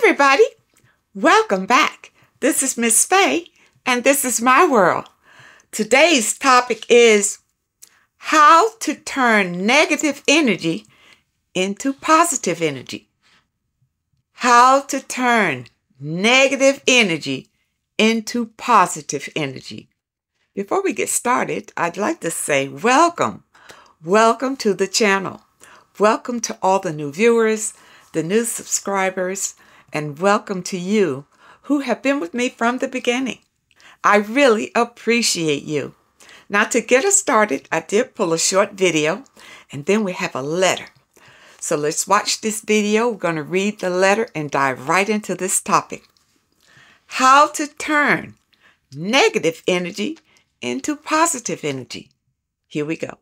everybody, welcome back. This is Miss Faye, and this is my world. Today's topic is how to turn negative energy into positive energy. How to turn negative energy into positive energy. Before we get started, I'd like to say welcome. Welcome to the channel. Welcome to all the new viewers, the new subscribers, and welcome to you who have been with me from the beginning. I really appreciate you. Now, to get us started, I did pull a short video, and then we have a letter. So let's watch this video. We're going to read the letter and dive right into this topic. How to turn negative energy into positive energy. Here we go.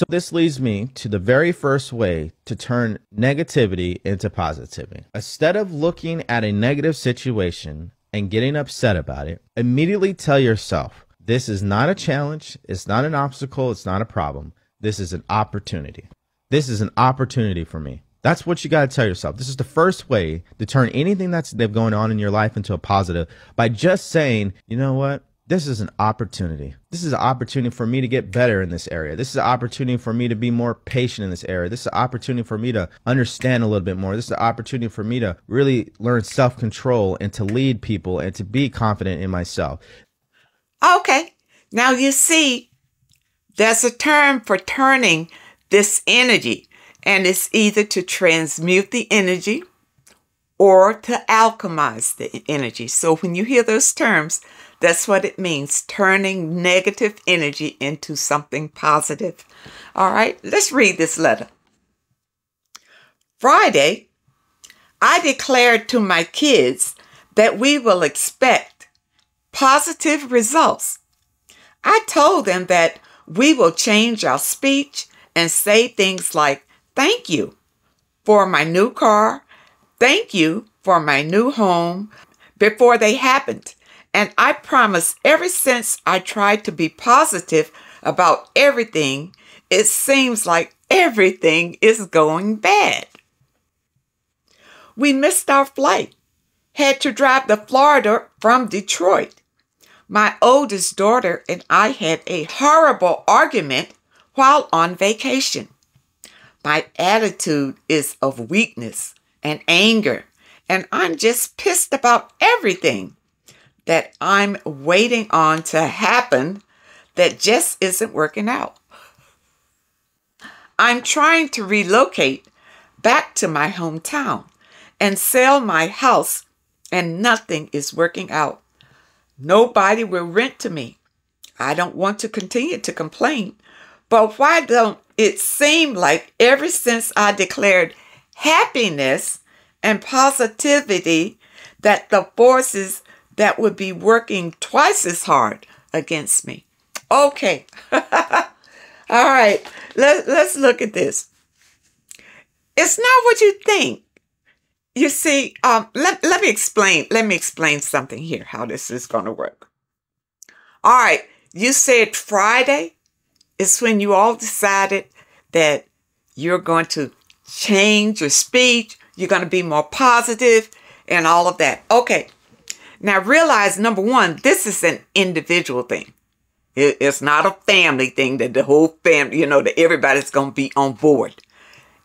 So this leads me to the very first way to turn negativity into positivity. Instead of looking at a negative situation and getting upset about it, immediately tell yourself, this is not a challenge, it's not an obstacle, it's not a problem. This is an opportunity. This is an opportunity for me. That's what you got to tell yourself. This is the first way to turn anything that's going on in your life into a positive, by just saying, you know what? This is an opportunity. This is an opportunity for me to get better in this area. This is an opportunity for me to be more patient in this area. This is an opportunity for me to understand a little bit more. This is an opportunity for me to really learn self-control and to lead people and to be confident in myself. Okay, now you see, there's a term for turning this energy, and it's either to transmute the energy or to alchemize the energy. So when you hear those terms, that's what it means, turning negative energy into something positive. All right, let's read this letter. Friday, I declared to my kids that we will expect positive results. I told them that we will change our speech and say things like, thank you for my new car, thank you for my new home, before they happened. And I promise, ever since I tried to be positive about everything, it seems like everything is going bad. We missed our flight, had to drive to Florida from Detroit. My oldest daughter and I had a horrible argument while on vacation. My attitude is of weakness and anger, and I'm just pissed about everything that I'm waiting on to happen that just isn't working out. I'm trying to relocate back to my hometown and sell my house, and nothing is working out. Nobody will rent to me. I don't want to continue to complain, but why don't it seem like ever since I declared happiness and positivity that the forces that would be working twice as hard against me? Okay. All right. Let's look at this. It's not what you think. You see, let me explain something here, how this is going to work. All right. You said Friday is when you all decided that you're going to change your speech. You're going to be more positive and all of that. Okay. Now realize, number one, this is an individual thing. It's not a family thing that the whole family, that everybody's going to be on board.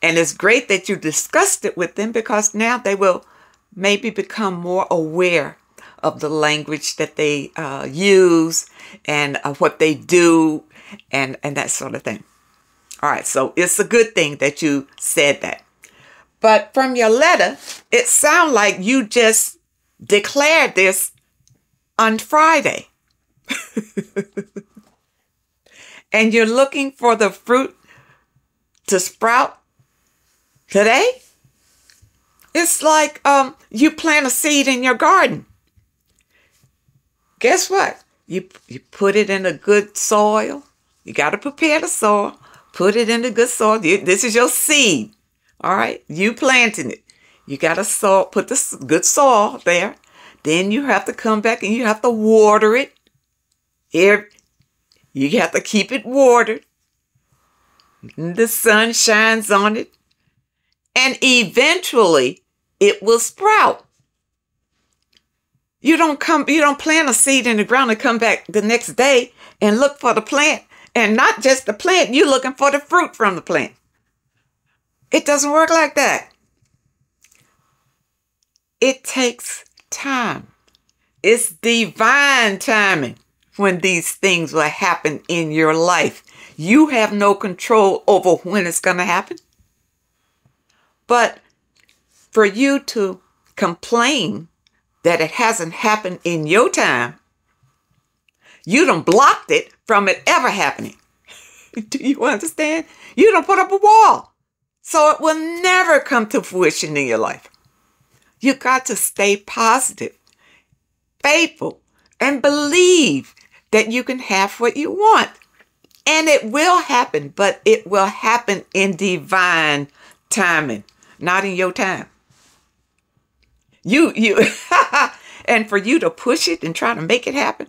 And it's great that you discussed it with them, because now they will maybe become more aware of the language that they use and what they do and that sort of thing. All right, so it's a good thing that you said that. But from your letter, it sounds like you just declared this on Friday. And you're looking for the fruit to sprout today? It's like you plant a seed in your garden. Guess what? You put it in a good soil. You got to prepare the soil. Put it in the good soil. This is your seed. All right? You planting it. You got to put the good soil there. Then you have to come back and you have to water it. You have to keep it watered. The sun shines on it. And eventually, it will sprout. You don't plant a seed in the ground and come back the next day and look for the plant. And not just the plant, you're looking for the fruit from the plant. It doesn't work like that. It takes time. It's divine timing when these things will happen in your life. You have no control over when it's going to happen. But for you to complain that it hasn't happened in your time, you done blocked it from it ever happening. Do you understand? You done put up a wall. So it will never come to fruition in your life. You got to stay positive, faithful, and believe that you can have what you want. And it will happen, but it will happen in divine timing, not in your time. And for you to push it and try to make it happen,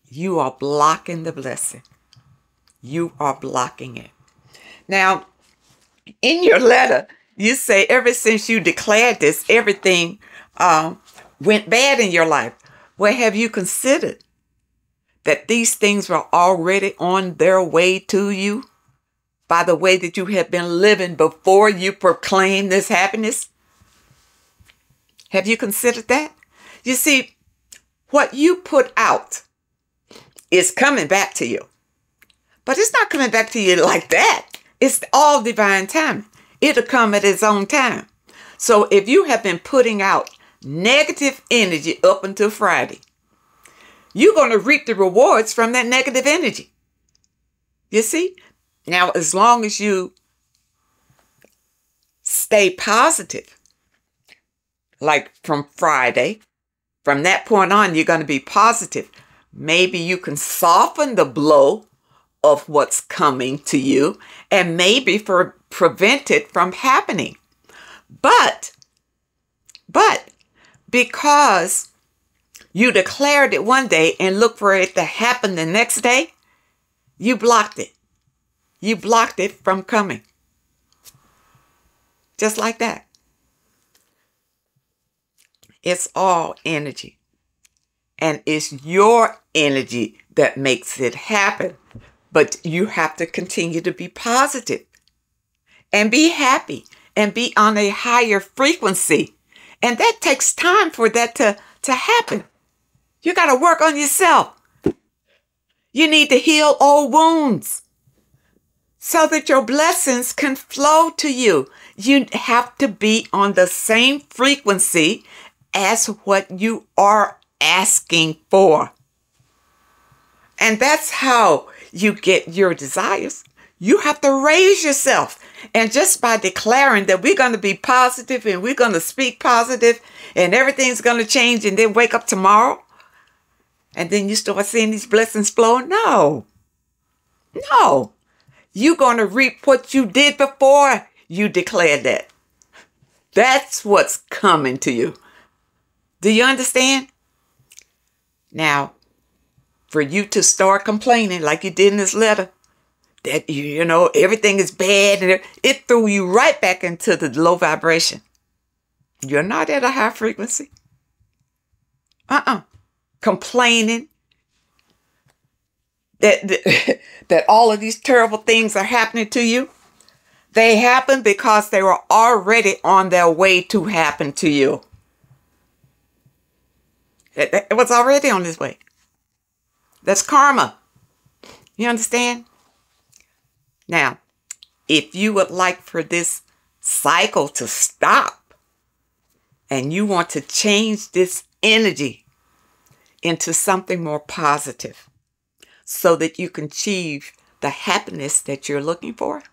you are blocking the blessing. You are blocking it. Now, in your letter, you say ever since you declared this, everything went bad in your life. Well, have you considered that these things were already on their way to you by the way that you have been living before you proclaimed this happiness? Have you considered that? You see, what you put out is coming back to you. But it's not coming back to you like that. It's all divine timing. It'll come at its own time. So if you have been putting out negative energy up until Friday, you're going to reap the rewards from that negative energy. You see? Now, as long as you stay positive, like from Friday, from that point on, you're going to be positive. Maybe you can soften the blow of what's coming to you and maybe prevent it from happening. But because you declared it one day and looked for it to happen the next day, you blocked it. You blocked it from coming. Just like that. It's all energy. And it's your energy that makes it happen. But you have to continue to be positive and be happy and be on a higher frequency. And that takes time for that to happen. You got to work on yourself. You need to heal old wounds so that your blessings can flow to you. You have to be on the same frequency as what you are asking for. And that's how you get your desires. You have to raise yourself. And just by declaring that we're going to be positive and we're going to speak positive and everything's going to change and then wake up tomorrow and then you start seeing these blessings flowing. No. You're going to reap what you did before you declared that. That's what's coming to you. Do you understand? Now, for you to start complaining like you did in this letter, that, you know, everything is bad, and it threw you right back into the low vibration. You're not at a high frequency. Complaining that all of these terrible things are happening to you. They happen because they were already on their way to happen to you. It was already on its way. That's karma. You understand? Now, if you would like for this cycle to stop and you want to change this energy into something more positive so that you can achieve the happiness that you're looking for,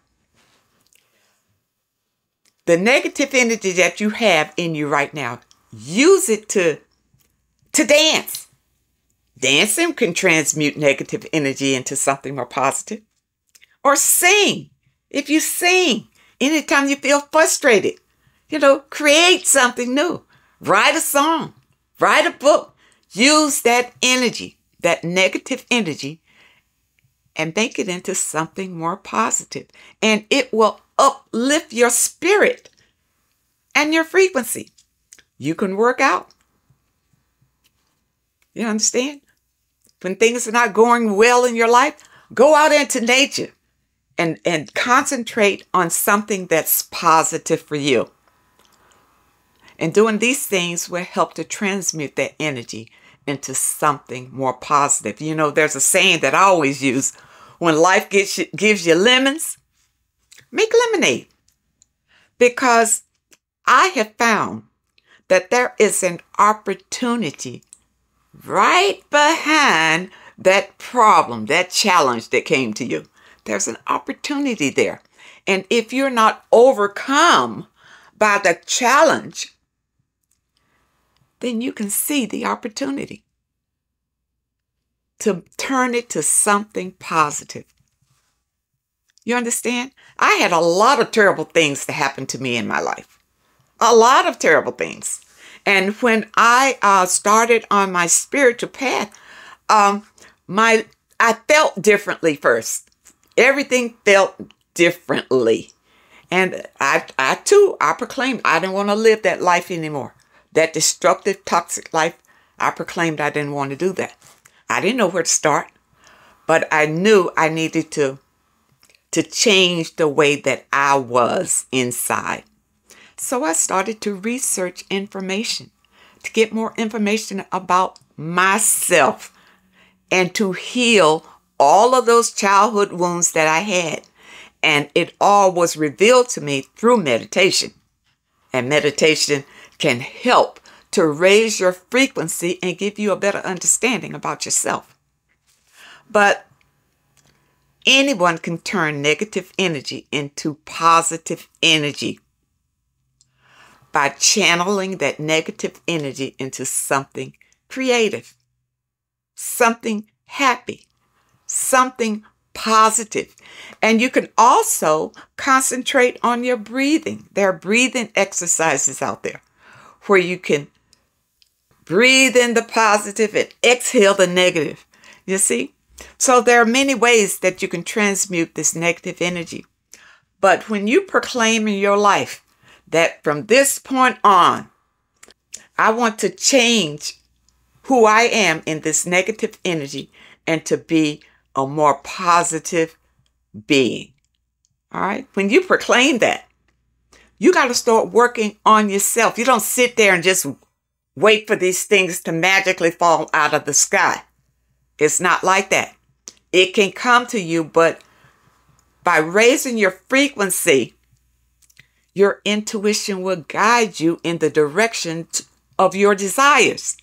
the negative energy that you have in you right now, use it to dance. Dancing can transmute negative energy into something more positive. Or sing. If you sing, anytime you feel frustrated, create something new. Write a song. Write a book. Use that energy, that negative energy, and make it into something more positive. And it will uplift your spirit. and your frequency. You can work out. You understand? When things are not going well in your life, go out into nature and concentrate on something that's positive for you. And doing these things will help to transmute that energy into something more positive. You know, there's a saying that I always use: when life gives you lemons, make lemonade. Because I have found that there is an opportunity right behind that problem, that challenge that came to you. There's an opportunity there. And if you're not overcome by the challenge, then you can see the opportunity to turn it to something positive. You understand? I had a lot of terrible things that happened to me in my life. A lot of terrible things. And when I started on my spiritual path, I felt differently first. Everything felt differently. And I too proclaimed I didn't want to live that life anymore. That destructive, toxic life, I proclaimed I didn't want to do that. I didn't know where to start, but I knew I needed to change the way that I was inside. So I started to research information, to get more information about myself and to heal all of those childhood wounds that I had. And it all was revealed to me through meditation. And meditation can help to raise your frequency and give you a better understanding about yourself. But anyone can turn negative energy into positive energy by channeling that negative energy into something creative, something happy, something positive. And you can also concentrate on your breathing. There are breathing exercises out there where you can breathe in the positive and exhale the negative. You see? So there are many ways that you can transmute this negative energy. But when you proclaim in your life that from this point on, I want to change who I am in this negative energy and to be a more positive being. All right? When you proclaim that, you got to start working on yourself. You don't sit there and just wait for these things to magically fall out of the sky. It's not like that. It can come to you, but by raising your frequency, your intuition will guide you in the direction of your desires.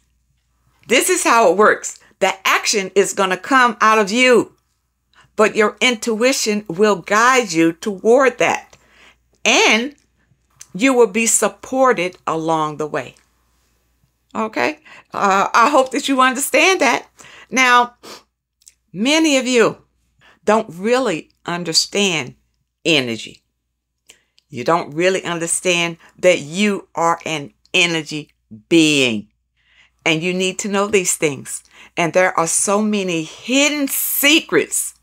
This is how it works. The action is going to come out of you, but your intuition will guide you toward that. And you will be supported along the way. Okay? I hope that you understand that. Now, many of you don't really understand energy. You don't really understand that you are an energy being. And you need to know these things. And there are so many hidden secrets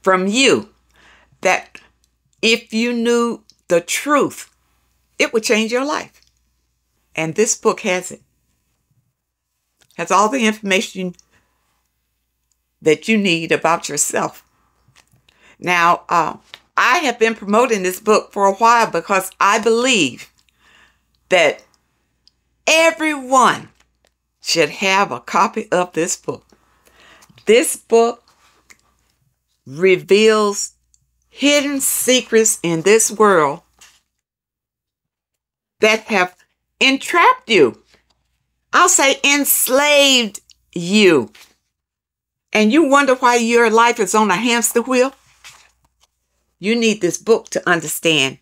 from you that if you knew the truth, it would change your life. And this book has it. Has all the information that you need about yourself. Now, I have been promoting this book for a while because I believe that everyone should have a copy of this book. This book reveals hidden secrets in this world that have entrapped you. I'll say enslaved you. And you wonder why your life is on a hamster wheel? You need this book to understand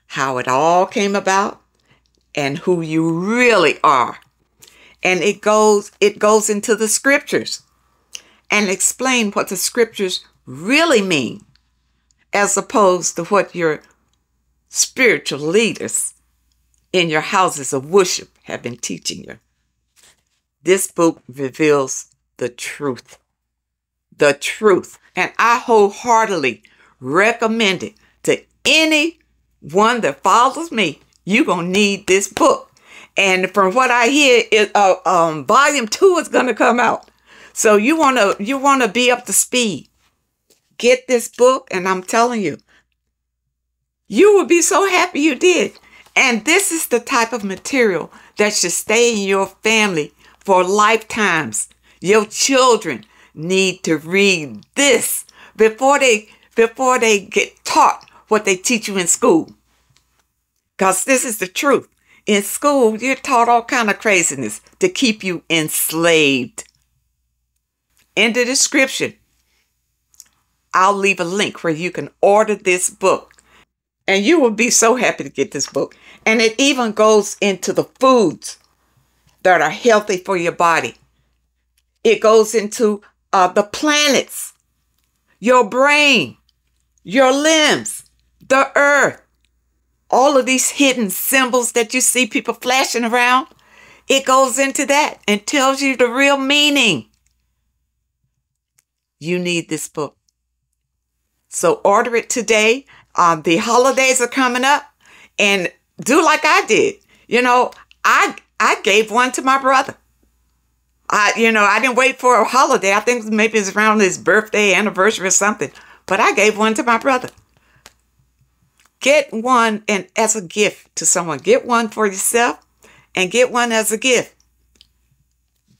how it all came about and who you really are. And it goes into the scriptures and explain what the scriptures really mean, as opposed to what your spiritual leaders in your houses of worship have been teaching you. This book reveals the truth. The truth. And I wholeheartedly recommend it to anyone that follows me. you're going to need this book. And from what I hear, volume 2 is going to come out. So you want to be up to speed. Get this book, and I'm telling you, you will be so happy you did. And this is the type of material that should stay in your family for lifetimes. Your children need to read this before they get taught what they teach you in school. Because this is the truth. In school, you're taught all kind of craziness to keep you enslaved. In the description, I'll leave a link where you can order this book. And you will be so happy to get this book. And it even goes into the foods that are healthy for your body. It goes into the planets, your brain, your limbs, the earth. All of these hidden symbols that you see people flashing around, it goes into that and tells you the real meaning. You need this book. So order it today. The holidays are coming up, and do like I did. You know, I gave one to my brother. I didn't wait for a holiday. I think maybe it's around his birthday, anniversary or something. But I gave one to my brother. Get one and as a gift to someone. Get one for yourself and get one as a gift.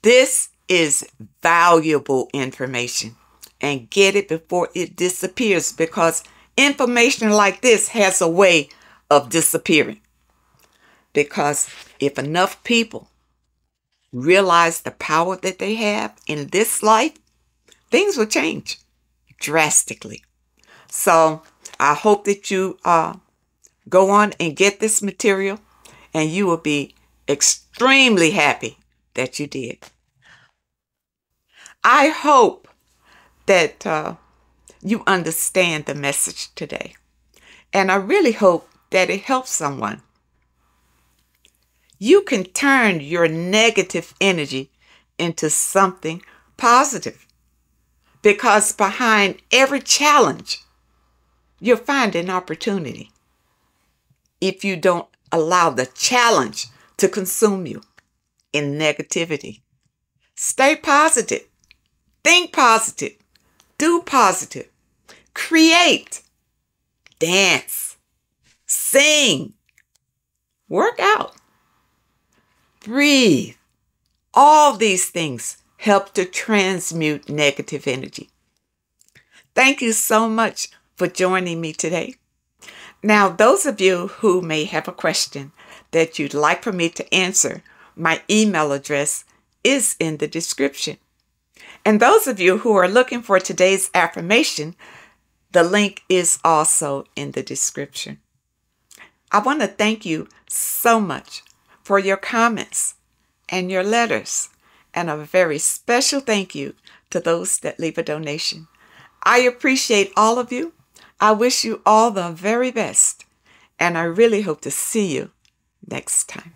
This is valuable information, and get it before it disappears, because information like this has a way of disappearing. Because if enough people realize the power that they have in this life, things will change drastically. So I hope that you go on and get this material, and you will be extremely happy that you did. I hope that you understand the message today, and I really hope that it helps someone. You can turn your negative energy into something positive, because behind every challenge, you'll find an opportunity if you don't allow the challenge to consume you in negativity. Stay positive. Think positive. Do positive. Create. Dance. Sing. Work out. Breathe. All these things help to transmute negative energy. Thank you so much for joining me today. Now, those of you who may have a question that you'd like for me to answer, my email address is in the description. And those of you who are looking for today's affirmation, the link is also in the description. I want to thank you so much for your comments and your letters, and a very special thank you to those that leave a donation. I appreciate all of you. I wish you all the very best, and I really hope to see you next time.